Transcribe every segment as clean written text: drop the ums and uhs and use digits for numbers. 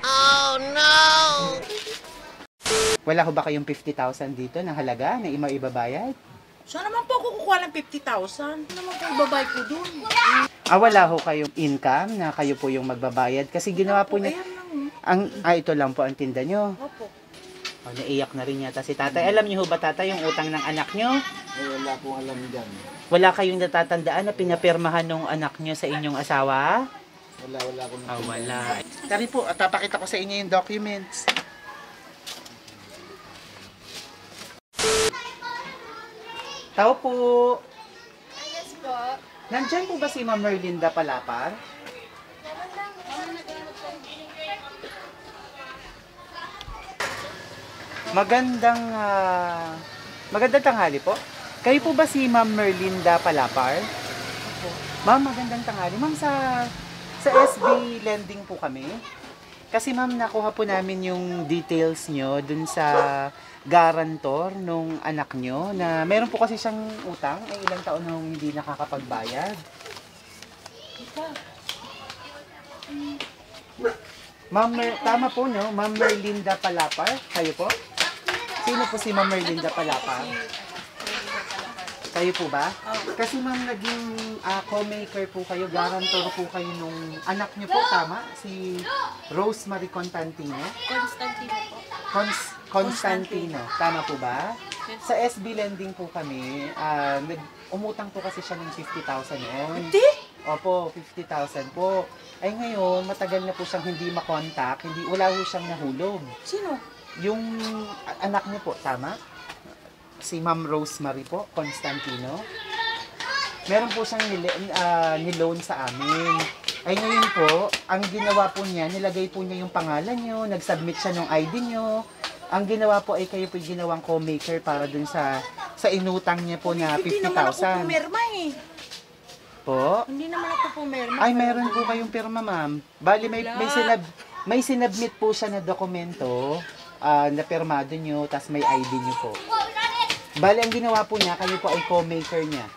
Oh no! Wala ho ba kayong 50,000 dito na halaga na ibabayad? Saan naman po ako kukuha ng 50,000? Ano naman po ibabay ko dun? Wala ho kayong income na kayo po yung magbabayad kasi ginawa po niya. Ayan lang. Ito lang po ang tinda nyo. Opo. Naiyak na rin yata si tatay. Alam niyo ho ba tatay yung utang ng anak nyo? Wala pong alam dyan. Wala kayong natatandaan na pinapirmahan ng anak nyo sa inyong asawa? Wala ko na. Wala. Tari po, papakita ko sa inyo yung documents. Tao po. Yes po. Nandyan po ba si Ma'am Merlinda Palapar? Magandang tanghali po. Kayo po ba si Ma'am Merlinda Palapar? Ma'am, magandang tanghali. Ma'am, sa SB Lending po kami. Kasi ma'am, nakuha po namin yung details nyo dun sa guarantor nung anak nyo na meron po kasi siyang utang ay ilang taon nung hindi nakakapagbayad. Ma'am, tama po no? Ma'am Merlinda Palapar? Kayo po? Sino po si Ma'am Merlinda Palapar? Kayo po ba? Kasi ma'am, naging co-maker po kayo, guarantor po kayo nung anak niyo po, tama? Si Rosemary Constantino? Constantino po. Constantino. Tama po ba? Sa SB Lending po kami, umutang po kasi siya ng 50,000 noon. Hindi? Opo, 50,000 po. Ay ngayon, matagal na po siyang hindi makontak, wala po siyang nahulog. Sino? Yung anak niyo po, tama? Si Ma'am Rosemary po, Constantino. Meron po siyang niloan sa amin. Ay ngayon po, ang ginawa po niya, nilagay po niya yung pangalan niyo, nag-submit siya ng ID niyo. Ang ginawa po ay kayo po yung ginawang co-maker para dun sa inutang niya po na 50,000. Hindi naman ako pumirma eh. Po? Hindi naman ako pumirma. Ay, meron po kayong pirma, ma'am. Bali, may sinabmit po siya na dokumento na pirmado niyo, tas may ID niyo po. Bali, ang ginawa po niya, kayo po ay co-maker niya.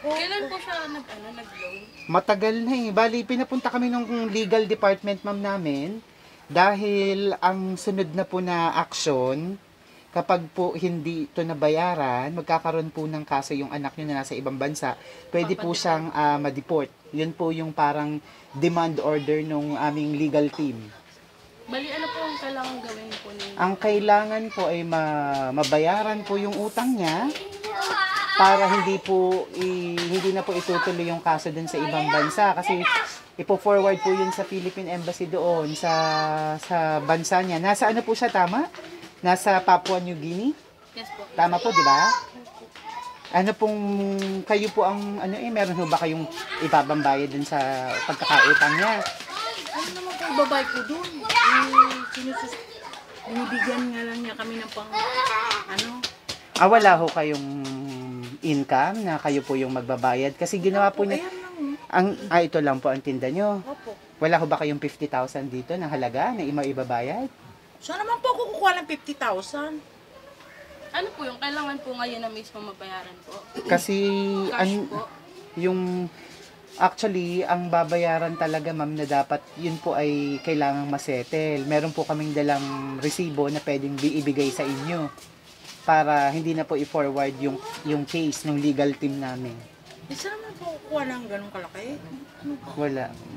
Kailan po siya nag-loan? Matagal na eh. Bali, pinapunta kami ng legal department, ma'am, namin. Dahil ang sunod na po na action, kapag po hindi ito nabayaran, magkakaroon po ng kaso yung anak niyo na nasa ibang bansa, pwede po siyang ma-deport. Yun po yung parang demand order ng aming legal team. Bali, ano po ang kailangan gawin po ninyo? Ang kailangan po ay mabayaran po yung utang niya para hindi na po itutuloy yung kaso dun sa ibang bansa kasi ipo-forward po yun sa Philippine Embassy doon sa bansa niya. Nasa ano po siya, tama? Nasa Papua New Guinea? Yes po. Tama po, di ba? Ano pong kayo po ang meron ho ba kayong ipabambayad dun sa pagkakautang niya? Ano naman po ibabay ko dun? Binibigyan nga lang niya kami ng Wala ho kayong income na kayo po yung magbabayad kasi ginawa po niya. Ayan lang. Ito lang po ang tinda nyo. Opo. Wala ho ba kayong 50,000 dito na halaga na ibabayad? Saan naman po ako kukuha ng 50,000? Ano po yung kailangan po ngayon na mismo mabayaran po? Kasi Cash po? actually, ang babayaran talaga ma'am na dapat yun po ay kailangang masettle. Meron po kaming dalang resibo na pwedeng ibigay sa inyo para hindi na po i-forward yung case ng legal team namin. Saan naman po kukuha ng ganun kalaki?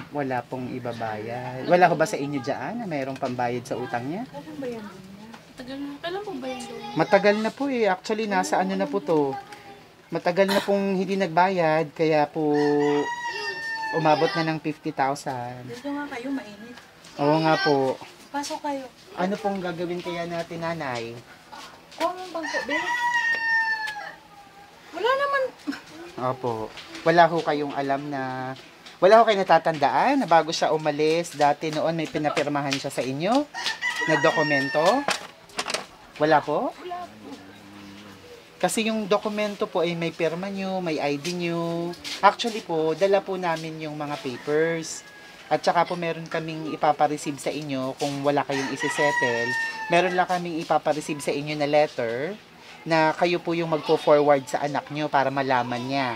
Wala pong ibabayad. Wala ho ba sa inyo dyan na mayroong pambayad sa utang niya? Kailan ba yan? Tagal na. Kailan po ba yung loan? Matagal na po eh. Actually, nasa ano na po to. Matagal na pong hindi nagbayad, kaya po umabot na ng 50,000. Dito nga kayo, mainit. Oo nga po. Pasok kayo. Ano pong gagawin kaya natin, nanay? Kuha mo bang po, Bel? Wala naman. Opo. Wala ho kayong alam na... Wala ho kayong natatandaan na bago siya umalis, dati noon may pinapirmahan siya sa inyo na dokumento? Wala po? Wala po. Kasi yung dokumento po ay may pirma nyo, may ID nyo. Actually po, dala po namin yung mga papers. At saka po meron kaming ipapareceive sa inyo kung wala kayong isisettle. Meron lang kaming ipapareceive sa inyo na letter na kayo po yung magpo-forward sa anak nyo para malaman niya.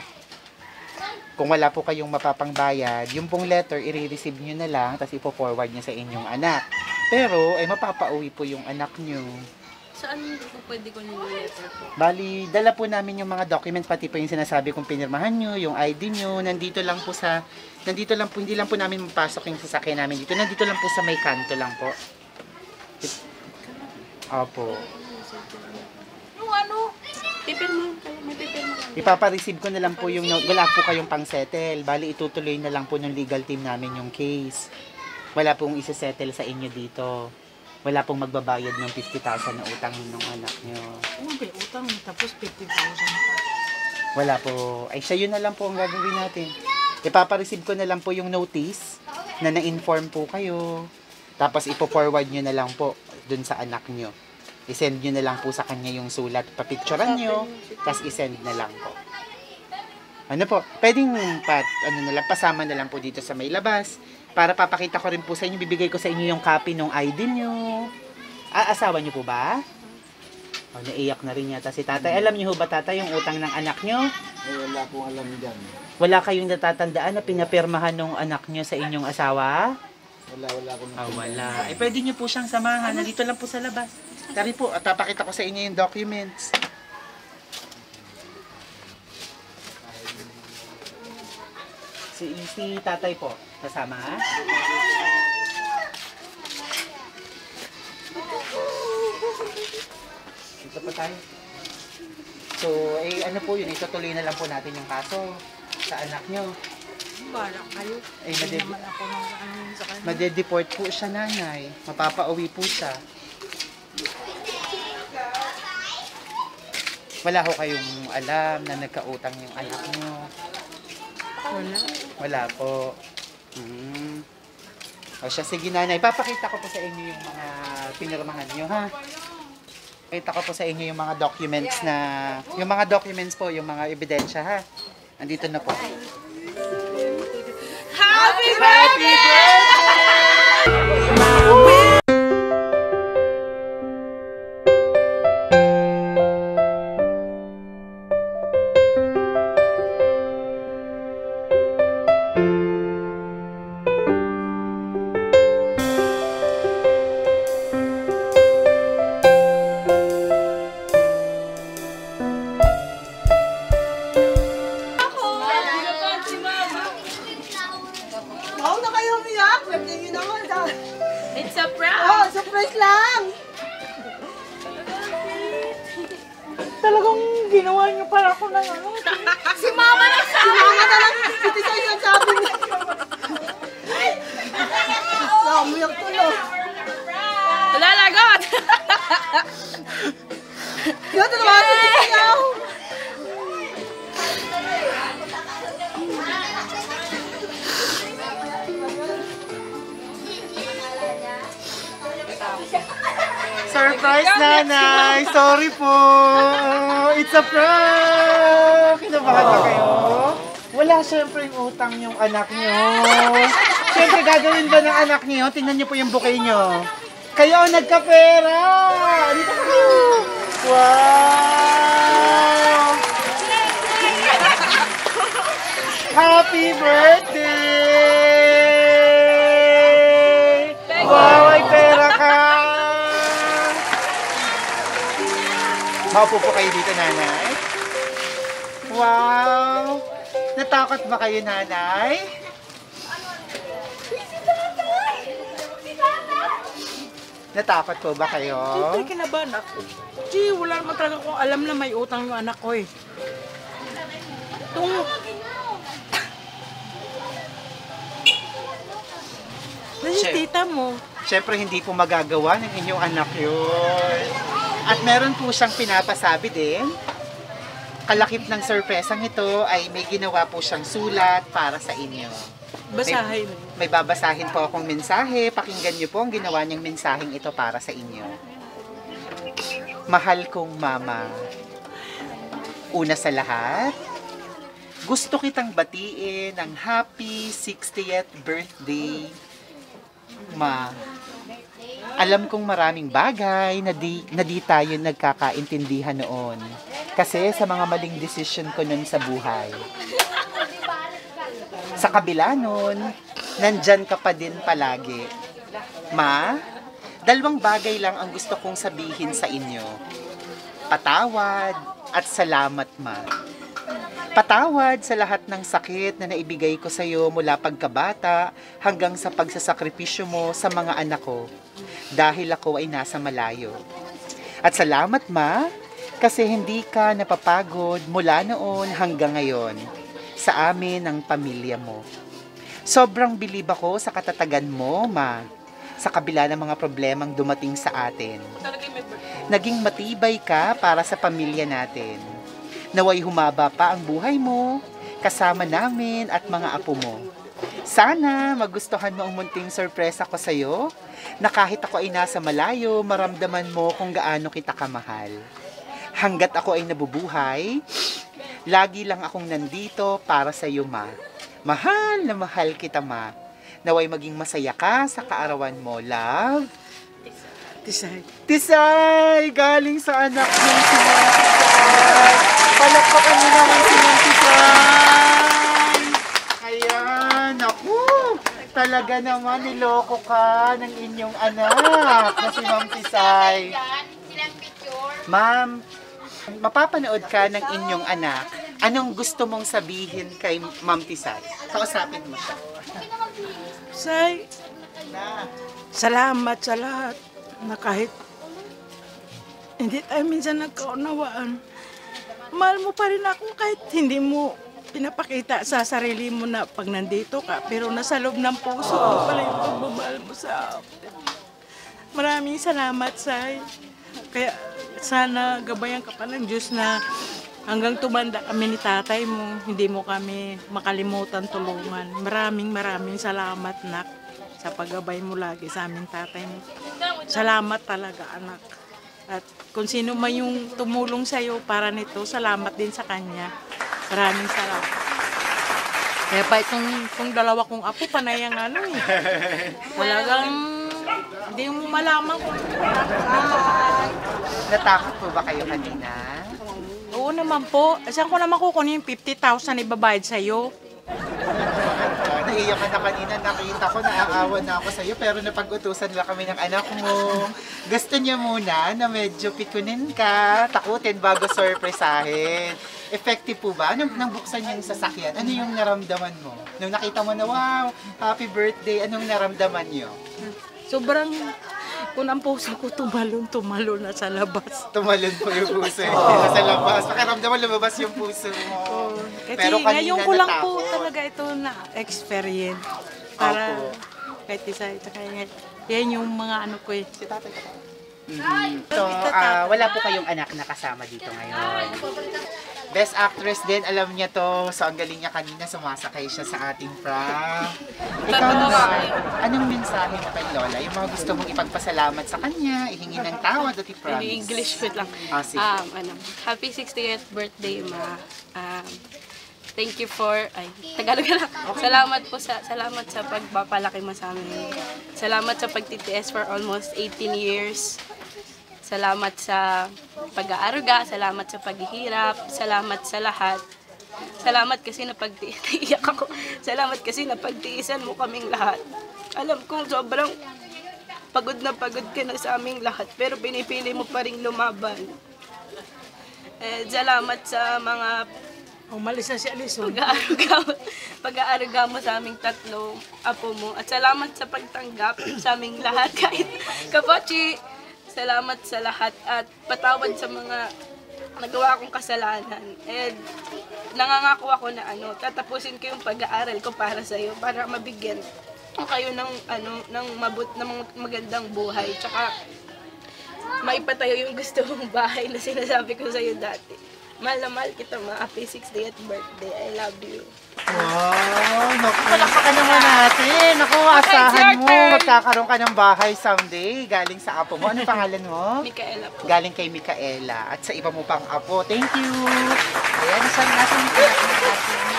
Kung wala po kayong mapapangbayad, yung pong letter, i-receive nyo na lang, tapos ipo-forward nyo sa inyong anak. Pero, ay mapapauwi po yung anak nyo. Saan po pwede ko yung letter po? Bali, dala po namin yung mga documents, pati po yung sinasabi kong pinirmahan nyo, yung ID nyo, nandito lang po, hindi lang po namin mapasok yung sasakyan namin dito, nandito lang po sa may kanto lang po. Opo. Yung ano? Pipirmahan kayo, may pipirmahan. Ipapa-receive ko na lang po yung note, wala po kayong pang-settle, bali itutuloy na lang po ng legal team namin yung case. Wala pong isa-settle sa inyo dito. Wala pong magbabayad ng 50,000 na utang ng anak nyo. May utang tapos 50,000 pa. Wala po. Ay, siya yun na lang po ang gagawin natin. Ipapa-receive ko na lang po yung notice na na-inform po kayo. Tapos ipo-forward nyo na lang po dun sa anak nyo. I-send nyo na lang po sa kanya yung sulat. Papicturean nyo, tapos i-send na lang po. Ano po? Pwedeng pasama na lang po dito sa may labas. Para papakita ko rin po sa inyo, bibigay ko sa inyo yung copy ng ID nyo. Asawa nyo po ba? O, naiyak na rin yata si tatay. Alam nyo ba tatay yung utang ng anak nyo? Ay, wala akong alam dyan. Wala kayong natatandaan na pinapirmahan ng anak nyo sa inyong asawa? Wala akong Wala. Eh, pwede nyo po siyang samahan. Nandito lang po sa labas. Tari po, at papakita ko sa inyo yung documents. Si tatay po, kasama ha? Dito pa tayo. So, ano po yun, itutuloy na lang po natin yung kaso sa anak nyo. Bala kayo. Hindi naman ako nang sa kanya. Madedeport po siya, nanay. Mapapauwi po siya. Wala ho kayong alam na nagkautang yung anak nyo. Wala. Wala po. O siya, sige nanay. Papakita ko po sa inyo yung mga pinirmahan nyo, ha? Pakita ko po sa inyo yung mga documents na... Yung mga documents po, yung mga ebidensya, ha? Andito na po. Happy Happy birthday! Huwag na kayo umiyak. Birthday nyo naman. It's a prank! Oh, surprise lang. Talagang ginawa niyo para ako ng ano. Si Mama na lang. Piti sa inyo ang sabi niya. Umiyak tulo. Lalagot! Yan, tinawasan si Siyaw. Surprise, nanay! Sorry po! It's a prank! Kinabahan ba kayo? Wala syempre yung utang yung anak nyo. Syempre gagawin ba ng anak nyo? Tingnan nyo po yung bouquet nyo. Kayo ang nagkapera! Dito kayo! Wow! Happy birthday! Wow, ay pera ka! Maupo po kayo dito, nanay. Wow! Natakot ba kayo, nanay? Natakot po ba kayo? Siyempre kinabahan ako. Gee, wala naman talaga akong alam na may utang yung anak ko eh. Nasi tita mo. Siyempre, hindi po magagawa ng inyong anak yun. At meron po siyang pinapasabi din. Kalakip ng sorpresang ito ay may ginawa po siyang sulat para sa inyo. Basahin. May babasahin po akong mensahe. Pakinggan niyo po ang ginawa niyang mensaheng ito para sa inyo. Mahal kong mama, una sa lahat, gusto kitang batiin ng happy 60th birthday, ma. Alam kong maraming bagay na di tayo nagkakaintindihan noon. Kasi sa mga maling desisyon ko noon sa buhay. Sa kabila nun, nandyan ka pa din palagi. Ma, dalawang bagay lang ang gusto kong sabihin sa inyo. Patawad at salamat, Ma. Patawad sa lahat ng sakit na naibigay ko sa iyo mula pagkabata hanggang sa pagsasakripisyo mo sa mga anak ko dahil ako ay nasa malayo. At salamat, Ma, kasi hindi ka napapagod mula noon hanggang ngayon sa amin ng pamilya mo. Sobrang bilib ako sa katatagan mo, Ma, sa kabila ng mga problemang dumating sa atin. Naging matibay ka para sa pamilya natin. Naway humaba pa ang buhay mo, kasama namin at mga apo mo. Sana magustuhan mo ang munting sorpresa ko sa'yo, na kahit ako ay nasa malayo, maramdaman mo kung gaano kita kamahal. Hanggat ako ay nabubuhay, lagi lang akong nandito para sa'yo, Ma. Mahal na mahal kita, Ma. Naway maging masaya ka sa kaarawan mo, love. Tisay. Tisay! Galing sa anak mo, si Ma'am Tisay! Palakpakan mo naman si Ma'am Tisay! Ayan, naku! Talaga naman, niloko ka ng inyong anak na si Ma'am Tisay. Ma'am, mapapanood ka ng inyong anak. Anong gusto mong sabihin kay Ma'am Tisay? Kausapin mo siya. Say, salamat sa lahat na kahit hindi tayo minsan nagkaunawaan, mahal mo pa rin ako kahit hindi mo pinapakita sa sarili mo na pag nandito ka, pero nasa loob ng puso mo pala yung pagmamahal mo sa akin. Maraming salamat, Say. Kaya sana gabayan ka pa ng Diyos na hanggang tumanda kami ni tatay mo, hindi mo kami makalimutan tulungan. Maraming salamat, nak, sa paggabay mo lagi sa amin tatay mo. Salamat talaga, anak. At kung sino man yung tumulong sa'yo para nito, salamat din sa kanya. Maraming salamat. Kaya pa itong dalawa kong apo, panay ang ano eh. Talagang hindi mo malaman kung Natakot po ba kayo kanina? oo naman po. Saan ko naman kukunin yung 50,000 ibabayad sa'yo? Naiyak ka na kanina, nakita ko, naaawa na ako sa'yo, pero napag-utusan lang kami ng anak mo. Gusto niya muna na medyo pikunin ka, takutin bago surprisahin. Effective po ba? Nang buksan yung sasakyan, ano yung naramdaman mo? Nung nakita mo na, wow, happy birthday, anong naramdaman niyo? Sobrang, kung ang puso ko tumalon na sa labas. Tumalon po yung puso sa labas. Pakiramdaman lumabas yung puso mo. Kasi Pero kanina ngayon ko lang po natakot. talaga ito na experience. Para Opo. kahit isa, yan yung mga ano ko eh. Si tatay ka. So, wala po kayong anak na kasama dito ngayon. Best actress din, alam niya to. So, ang galing niya kanina, sumasakay siya sa ating prank. Ikaw naman, anong mensahe mo kay Lola? Yung mga gusto mong ipagpasalamat sa kanya, ihingi ng tawad at i-promise. In English wait lang. Sige. Happy 60th birthday, Ma. Thank you for Tagalog lang. Salamat sa pagpapalaki mo sa amin. Salamat sa pagtitiis for almost 18 years. Salamat sa pag-aaruga, salamat sa paghihirap, salamat sa lahat. Salamat kasi napagtiiyak ako. Salamat kasi napagtiisan mo kaming lahat. Alam kong sobrang pagod ka na sa aming lahat, pero pinipili mo pa rin lumaban. Salamat sa mga Umalis na si Alison. pag-aaruga mo sa aming tatlo apo mo. At salamat sa pagtanggap sa aming lahat. Kahit kapochi, salamat sa lahat at patawad sa mga nagawa kong kasalanan. And nangangako ako na tatapusin ko yung pag-aaral ko para sa iyo, para mabigyan ko kayo ng magandang buhay. Tsaka maipatayo yung gusto mong bahay na sinasabi ko sa iyo dati. Mahal na mahal kita, Ma. Happy 60th birthday. I love you. Wow! Naku, palakpakan naman natin. Naku, asahan mo. Magkakaroon ka ng bahay someday. Galing sa apo mo. Ano pangalan mo? Micaela po. Galing kay Micaela. At sa iba mo pang apo. Thank you! Ayan, nasan yung anak natin?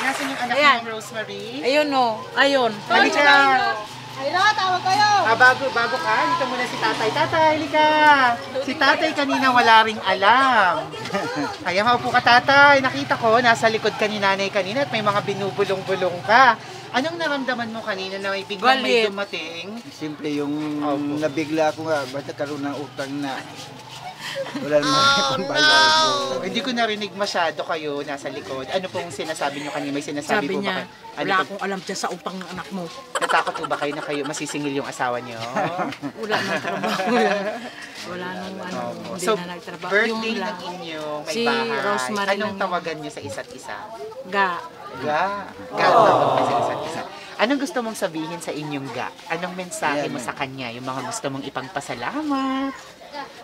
Nasan yung anak Ayan. mo, Rosemary? Ayun o. Ayun. Halika! Ay na, tawag kayo. Bago ka, dito muna si tatay. Tatay, halika! Si tatay kanina wala ring alam. Kaya maupo ka tatay. Nakita ko, nasa likod ka ni nanay kanina at may mga binubulong-bulong ka. Anong naramdaman mo kanina na may biglang may Galit. dumating? Siyempre yung Opo. nabigla ako nga, basta karoon ng utang na wala naman pambayad mo. Hindi ko narinig masyado kayo nasa likod. Ano pong sinasabi nyo kanina? May sinasabi Sabi po niya, ba kayo? Ano wala po? akong alam dyan sa upang anak mo. Natakot po ba kayo na kayo masisingil yung asawa nyo? Wala nang trabaho. Wala nang ano, hindi So, na nagtrabaho. birthday Yung ng lang, inyong may Si bahay. Rosemary Anong lang. tawagan nyo sa isa't isa? ga. Ga. Ga ang tawag mo sa isa't isa. Anong gusto mong sabihin sa inyong ga? Anong mensahe mo sa kanya? Yung mga gusto mong ipagpasalamat?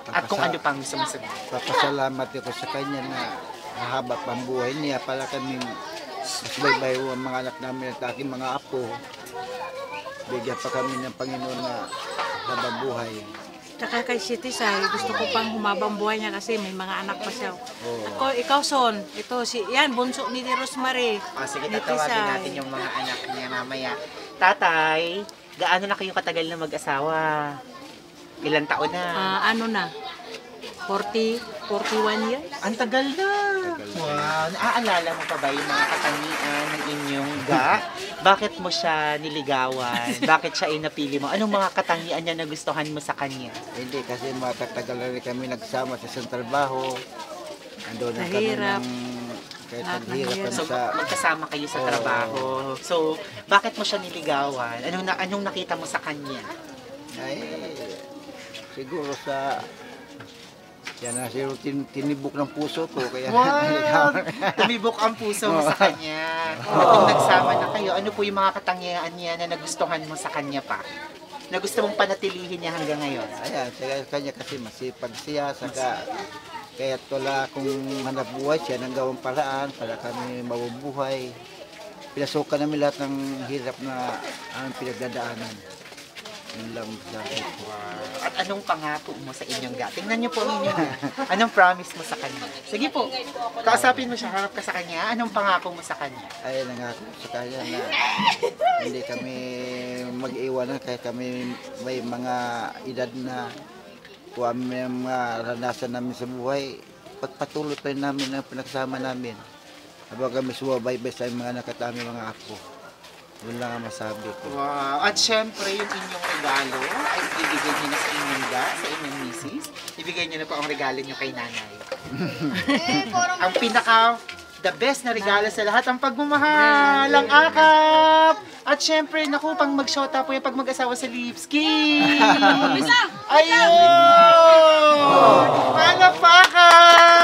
At kung ano pang gusto mong sabihin? Papasalamat ako sa kanya na mahaba pang buhay niya para kaming masbaybay ang mga anak namin at aking mga apo. Bigyan pa kami ng Panginoon na habang buhay. Tsaka kay City Sai, gusto ko pang humabang buhay niya kasi may mga anak pa siya. Ako, ikaw Son, ito yan, bunso ni Rosemary. Sige, Ni tatawagin Tisay. natin yung mga anak niya mamaya. Tatay, gaano na kayo katagal na mag-asawa? Ilang taon na? Ano na? 41 years? Ang tagal na. Wow. Naaalala mo pa ba yung mga katangian ng inyong ga? Bakit mo siya niligawan? Bakit siya inapili mo? Anong mga katangian niya na gustuhan mo sa kanya? Hindi kasi matatagal na rin kami nagsama sa isang trabaho. Andun na kami Mahirap. ng kahit Lahat naghirap mahirap. kami So, sa... magkasama kayo sa trabaho. So, bakit mo siya niligawan? Anong nakita mo sa kanya? Ay, siguro sa... Yan na siguro tinibok ng puso ko. Kaya Wow! Tumibok ang puso mo sa kanya. Kung nagsama na kayo, ano po yung mga katangian niya na nagustuhan mo sa kanya pa? Na gusto mong panatilihin niya hanggang ngayon? Ayan, sa kanya kasi masipag siya, saka kaya wala kung hanap buhay siya ng gawang paraan para kami mabubuhay. Pinasukan namin lahat ng hirap na aming pinagdadaanan. Yun lang sabi ko. At anong pangako mo sa inyong ga? Tingnan niyo po ang inyong ga. Anong promise mo sa kanya? Sige po, kausapin mo siya, harap ka sa kanya. Anong pangako mo sa kanya? Ay, nangako sa kanya na hindi kami mag-iwanan kahit kami may mga edad na kung may mga ranasan namin sa buhay, pagpatuloy pa rin namin ang pinagsama namin. Habang kami sumabaybay sa mga nakatami mga apo. Yun lang ang masabi ko. Wow. At syempre, yung inyong regalo ay ibigay niyo na sa inyong ga, sa inyong misis. Ibigay niyo na po ang regalo niyo kay nanay. Ang pinaka the best na regalo sa lahat, ang pagmamahal, ang akap. At syempre, naku, pang mag-shota po yung pag mag-asawa sa Lipski. Ayun! Palapakan!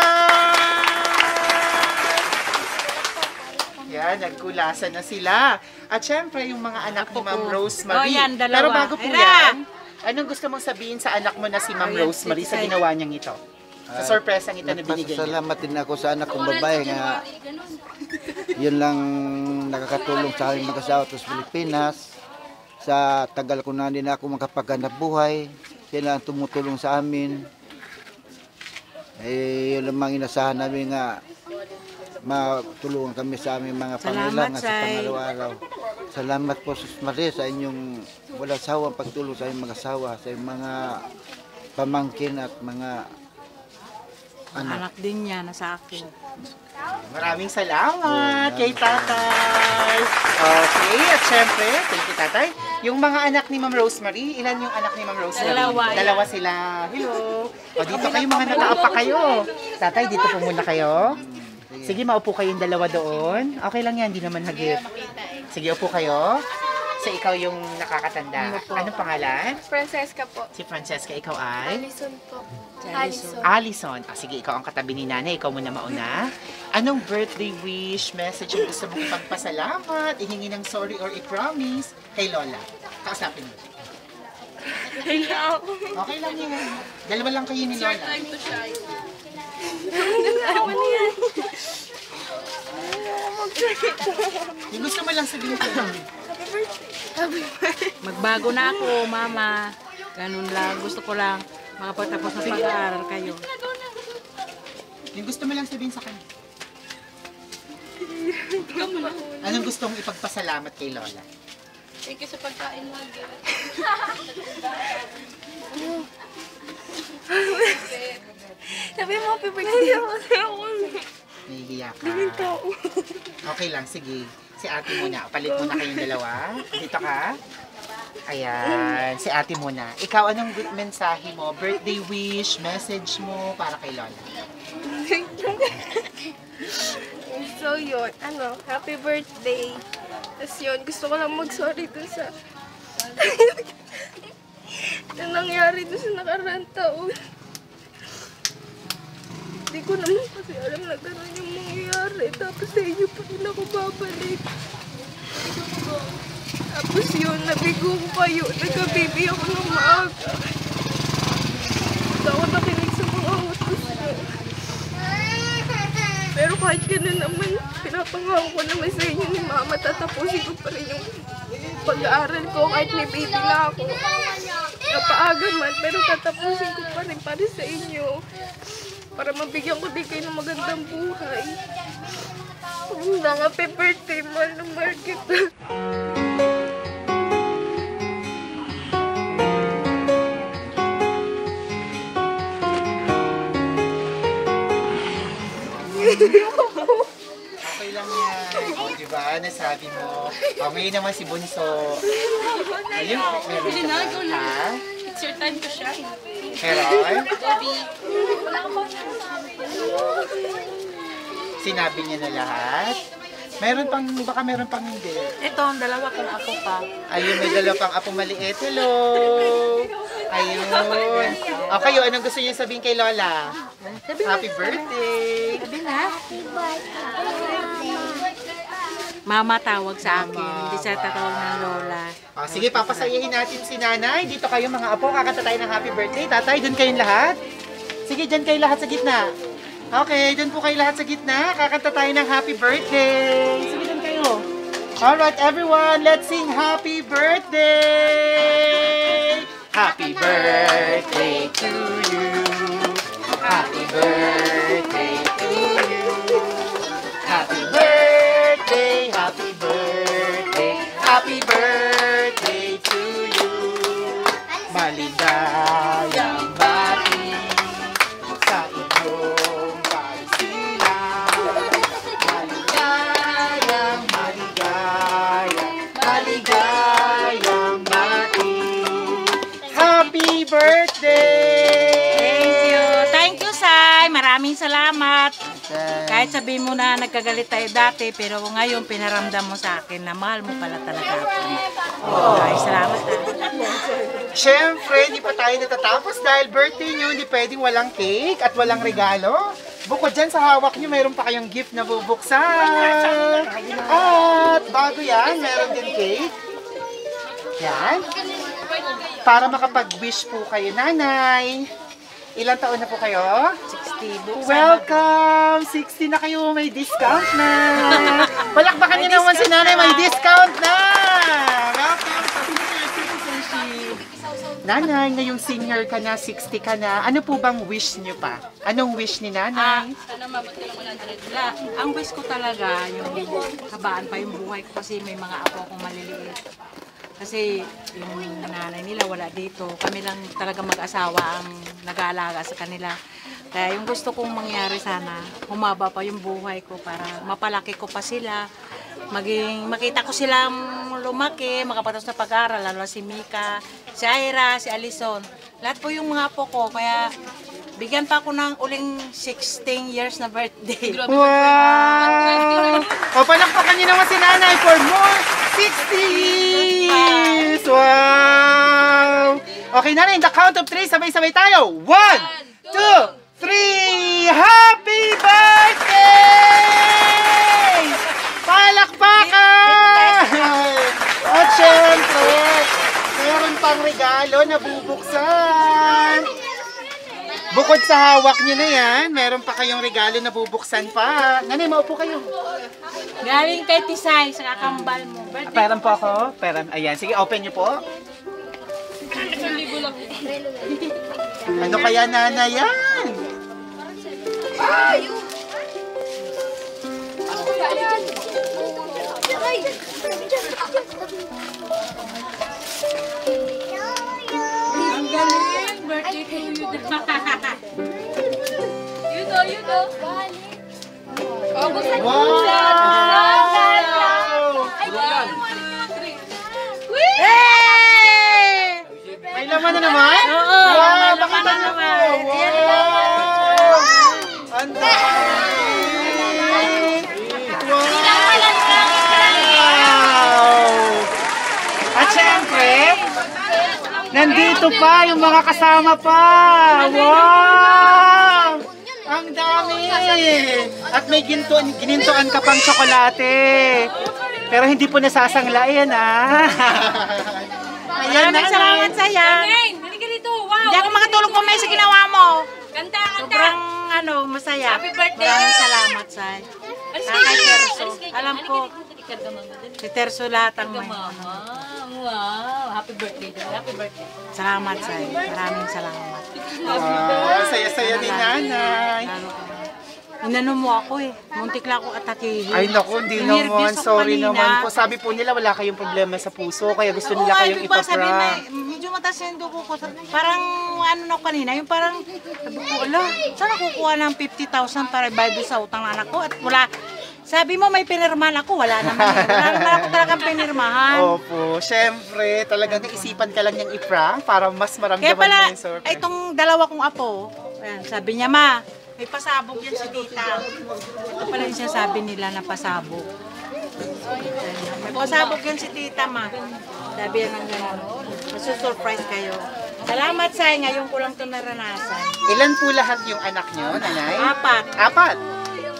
Yan, nagkulasan na sila. At syempre, yung mga anak ni Ma'am Rosemary. Oh, yan, dalawa. Pero bago po Ira! yan, anong gusto mong sabihin sa anak mo na si Ma'am Ayan, Rosemary sa sige. ginawa niyang ito? Sa sorpresang ito na binigay niya. Nagpasalamat din ako sa anak kong babae nga yun lang nakakatulong sa aming mag-asawa sa Pilipinas. Sa tagal ko na din ako makapaghanap buhay. Sila ang tumutulong sa amin. Eh, yun lamang inasahan namin nga matulungan kami sa aming mga pangailangan sa Say. pang-araw-araw. Salamat po Sus Maria sa inyong walang sawang pagtulong sa aming mag-asawa, sa inyong mga pamangkin at mga Anak din niya na sa akin. Maraming salamat kay tatay. Okay, at syempre, thank you tatay. Yung mga anak ni Ma'am Rosemary, ilan yung anak ni Ma'am Rosemary? Dalawa. Sila. Hello. O dito kayo, mga nakaapa kayo. Tatay, dito po muna kayo. Sige, maupo kayong dalawa doon. Okay lang yan, di naman hagip. Sige, upo kayo. So, ikaw yung nakakatanda. Anong pangalan? Francesca po. Si Francesca, ikaw ay? Alison po. Alison. Sige, ikaw ang katabi ni nanay. Ikaw muna mauna. Anong birthday wish, message yung gusto mong ipagpasalamat, ihingi ng sorry or i-promise kay Lola? Kausapin mo. Hello. Okay lang yun. Dalawa lang kayo ni Lola. Time to shine. Yung gusto mo lang sabihin ko. Magbago na ako, mama. Ganun lang. Gusto ko lang makapagtapos ng pag-aaral kayo. Yung gusto mo lang sabihin sa kanya. Anong gusto mong ipagpasalamat kay Lola? Thank you sa pagkain mo. Sabi mo, happy birthday ako. Nahihiya ka. Okay lang, sige. Si ate muna. Palit muna kayong dalawa. Dito ka. Ayan. Si ate muna. Ikaw, anong mensahe mo? Birthday wish, message mo para kay Lola? So yun, happy birthday. Tapos yun, gusto ko lang mag-sorry dun sa na nangyari dun sa nakaraang taon. Hindi ko naman kasi alam na gano'n yung mangyayari. Tapos sa inyo pa rin ako babalik. Tapos yun, nabigo ko kayo. Nagkabibi ako ng maaga. Hindi ako nakinig sa mga utos mo. Pero kahit gano'n naman, pinapangako ko naman sa inyo ni Mama, tatapusin ko pa rin yung pag-aaral ko kahit may baby na ako. Napaaga man, pero tatapusin ko pa rin para sa inyo. Para mabigyan ko din kayo ng magandang buhay. Happy birthday, mahal na mahal kita. Okay lang yan. O, diba? Nasabi mo. O, ngayon naman si Bunso. Ayun, meron ka ba? Ha? It's your time to shine. Meron? Bobby. Sinabi niya na lahat? Meron pang, baka meron pang hindi. Ito, ang dalawa kong ako pa. Ayun, may dalawa pang apo maliit. Hello! Ayun. O kayo, anong gusto niyo sabihin kay Lola? Happy birthday! Sabi na. Mama tawag sa akin, hindi siya tatawag ng Lola. O, sige, papasayahin natin si Nanay. Dito kayo mga apo, kakanta tayo ng happy birthday. Tatay, dun kayong lahat. Sige, dyan kayo lahat sa gitna. Okay, dun po kayo lahat sa gitna. Kakanta tayo ng happy birthday. Sige, dun kayo. Alright, everyone, let's sing happy birthday! Happy birthday to you. Happy birthday to you. Happy birthday, happy birthday, happy birthday to you. Maligayang bati sa inyong pagsilang. Maligayang, maligayang bati. Happy birthday! Thank you, Sai. Maraming salamat. Kahit sabihin mo na nagkagalit tayo dati, pero ngayon pinaramdam mo sa akin na mahal mo pala talaga ako. Ay, salamat. Siyempre, hindi pa tayo natatapos dahil birthday nyo, hindi pwedeng walang cake at walang regalo. Bukod dyan sa hawak nyo, mayroon pa kayong gift na bubuksan. At bago yan, meron din cake. Yan. Para makapag-wish po kayo, Nanay. Ilang taon na po kayo? 60. Welcome! 60 na kayo, may discount na! Palakpakan niyo naman si Nanay, may discount na! Welcome sa senior citizenship! Nanay, ngayong senior ka na, 60 ka na, ano po bang wish niyo pa? Anong wish ni Nanay? Sana mabot ka ng 100. Ang wish ko talaga, yung habaan pa yung buhay ko kasi may mga apo akong maliliit. Kasi yung nanay nila wala dito. Kami lang talaga mag-asawa ang nag-aalaga sa kanila. Kaya yung gusto kong mangyari sana, humaba pa yung buhay ko para mapalaki ko pa sila. Makita ko silang lumaki, makapatapos na pag-aaral, lalo si Mika, si Ira, si Alison. Lahat po yung mga apo ko. Kaya bigyan pa ako ng uling 16 years na birthday. Wow! O, palakpakan niyo naman si Nanay for more 60 years! Wow! Okay, Nanay, in the count of 3, sabay-sabay tayo. 1, 2, 3! Happy birthday! Palakpakan! At syempre, meron pang regalo na bubuksan. Bukod sa hawak niyo na yan, meron pa kayong regalo na bubuksan pa. Nanay, maupo kayo. Galing kay Tisay sa kakambal mo. Birthday. Peram po ako. Peram. Ayan, sige, open niyo po. Ano kaya, Nanay, yan? Ang galing! Birthday to you. You go. Oh, buksan mo. Hey! May laman na naman? Oo, Wow, may pakita laman niyo na po. naman. Wow! Ang dami! Wow! At syempre, nandito pa yung mga kasama pa. Wow! Ang dami! At may ginintuan ka pang tsokolate. Pero hindi po nasasanglayan, ah. Ayan, Maraming salamat sa'yo. Halika dito. Wow. Hindi ako makatulog pa may sa ginawa mo. Kanta. Sobrang masaya. Happy birthday. Maraming salamat sa'yo. Kay Terso. Alam ko, si Terso lahat ang may. Wow. Happy birthday. Happy birthday. Salamat sa'yo. Maraming salamat. Wow, saya-saya ni nanay. Inano mo ako eh. Muntik lang ako atakihin. Ay naku, hindi naman. Nervous ako Sorry kanina. naman po. Sabi po nila wala kayong problema sa puso. Kaya gusto Oo, nila kayong ito ba, sabi na, ipaprank. medyo mataas yung dugo ko. Parang ano na ako kanina, yung parang, sabi ko, ala, saan nakukuha ng 50,000 para ibayad sa utang ng anak ko? At wala, sabi mo may pinirmahan ako, wala naman. Wala naman ako talagang pinirmahan. Opo, syempre, talagang naisipan ka lang niyang iprank para mas maramdaman Kaya pala, mo yung surprise. ay, itong dalawa kong apo, ayan, sabi niya, ma, may pasabog yan si tita. Ito pala yung sinasabi nila na pasabog. May pasabog yan si tita, ma. Sabi yan ng gano'n. Masusurprise kayo. Salamat sa ngayon ko lang ito naranasan. Ilan po lahat yung anak niyo, nanay? 4. 4.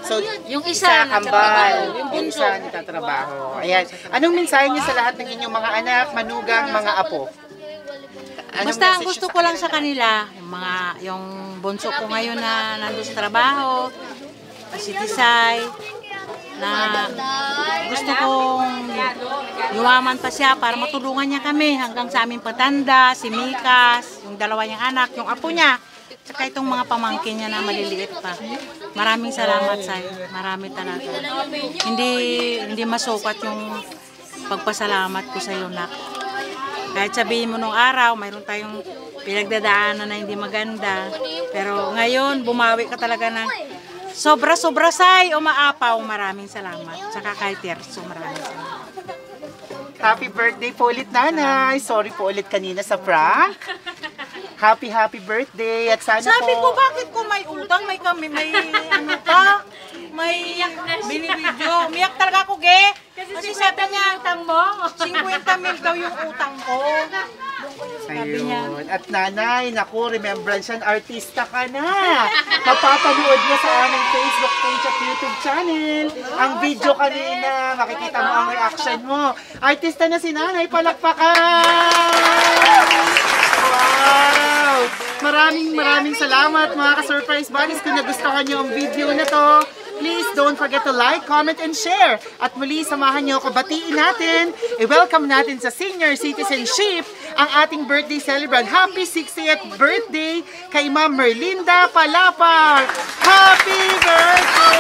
So, Yung isa kambal, yung isa nagtatrabaho. Ayan. Anong mensahe niyo sa lahat ng inyong mga anak, manugang, mga apo? Anong Basta ang message gusto niyo ko sa lang sa kanila, yung bunso ko ngayon na nandun sa trabaho, si Tisay, na gusto kong yumaman pa siya para matulungan niya kami hanggang sa aming patanda, si Mikas, yung dalawa niyang anak, yung apo niya, saka itong mga pamangkin niya na maliliit pa. Maraming salamat sa'yo. Marami talaga. Hindi masukat yung pagpasalamat ko sa'yo, nak. Kahit sabihin mo nung araw, mayroon tayong pinagdadaanan na hindi maganda. Pero ngayon, bumawi ka talaga ng sobra-sobra say, umaapaw. Maraming salamat. Saka kay Terso, maraming salamat. Happy birthday po ulit, nanay. Sorry po ulit kanina sa prank. Happy birthday. At sana Sabi po... ko, bakit ko may utang, may ano pa? May binibidyo. Umiyak talaga ako, ge. Kasi sabi niya, utang mo. 50 mil daw yung utang ko. Sabi niya. Ayun. At nanay, naku, remembrance yan, artista ka na. Mapapanood niya sa aming Facebook page at YouTube channel. Ang video kanina, makikita mo ang reaction mo. Artista na si nanay, palakpakan! Wow! Maraming salamat mga ka-surprise buddies. Kung nagustuhan niyo ang video na to, please don't forget to like, comment, and share. At muli, samahan niyo ako, batiin natin, i-welcome natin sa senior citizenship ang ating birthday celebrant. Happy 60th birthday kay Ma'am Merlinda Palapar! Happy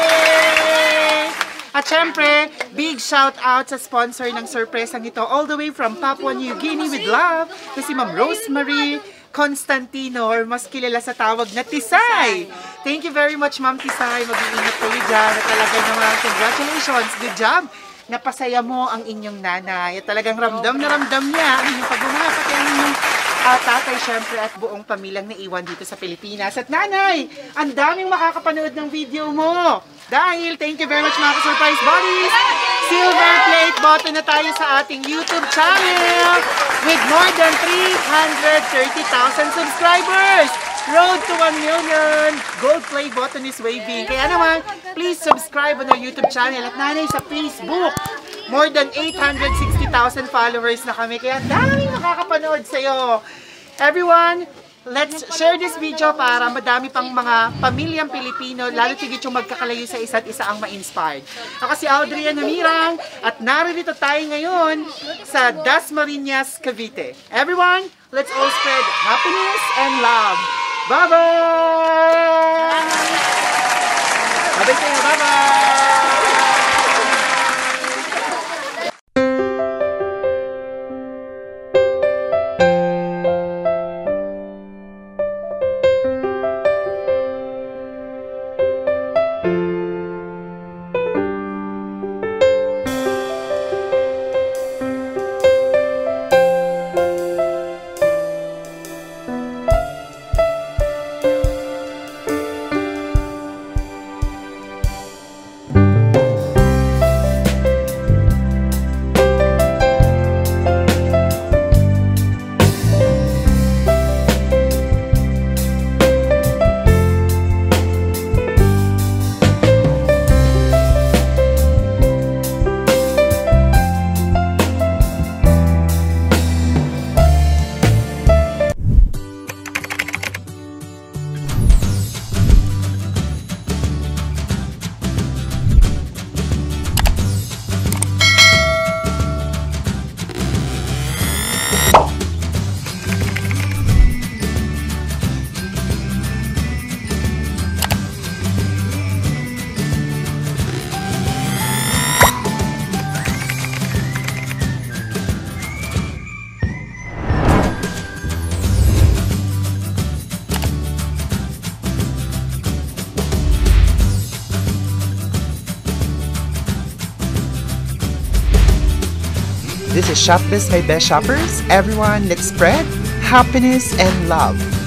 birthday! At syempre, big shout out sa sponsor ng surpresang ito all the way from Papua New Guinea with love na si Ma'am Rosemary Constantino, or mas kilala sa tawag na Tisay. Thank you very much, Ma'am Tisay. Mag-iingat kayo dyan. At talaga naman, congratulations. Good job. Napasaya mo ang inyong nanay. At talagang ramdam na ramdam niya ang inyong pagmamahal, pati ang inyong tatay, syempre, at buong pamilyang naiwan dito sa Pilipinas. At nanay, ang daming makakapanood ng video mo. Dahil, thank you very much mga ka-surprise buddies. Silver plate button na tayo sa ating YouTube channel with more than 330,000 subscribers. Road to 1 million. Gold play button is waving. Kaya naman, please subscribe on our YouTube channel. At nanay, sa Facebook, more than 860,000 followers na kami. Kaya daming nakakapanood sa'yo. Everyone, let's share this video para madami pang mga pamilyang Pilipino, lalo tigit yung magkakalayo sa isa't isa ang ma-inspired. Ako si Audrey Namirang at naririto tayo ngayon sa Dasmariñas, Cavite. Everyone, let's all spread happiness and love. Bye-bye! Bye-bye kayo, bye-bye! to Shop Biz by Best Shoppers. Everyone, let's spread happiness and love.